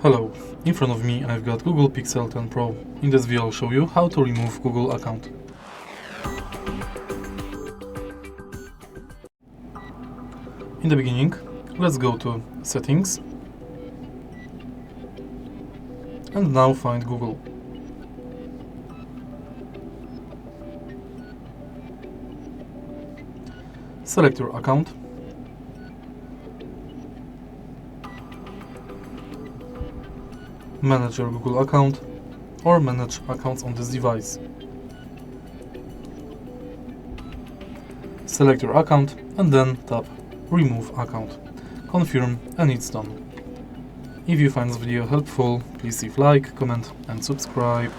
Hello, in front of me I've got Google Pixel 10 Pro. In this video I'll show you how to remove Google account. In the beginning, let's go to Settings and now find Google. Select your account. Manage your Google account or manage accounts on this device. Select your account and then tap Remove account. Confirm and it's done. If you find this video helpful, please leave like, comment and subscribe.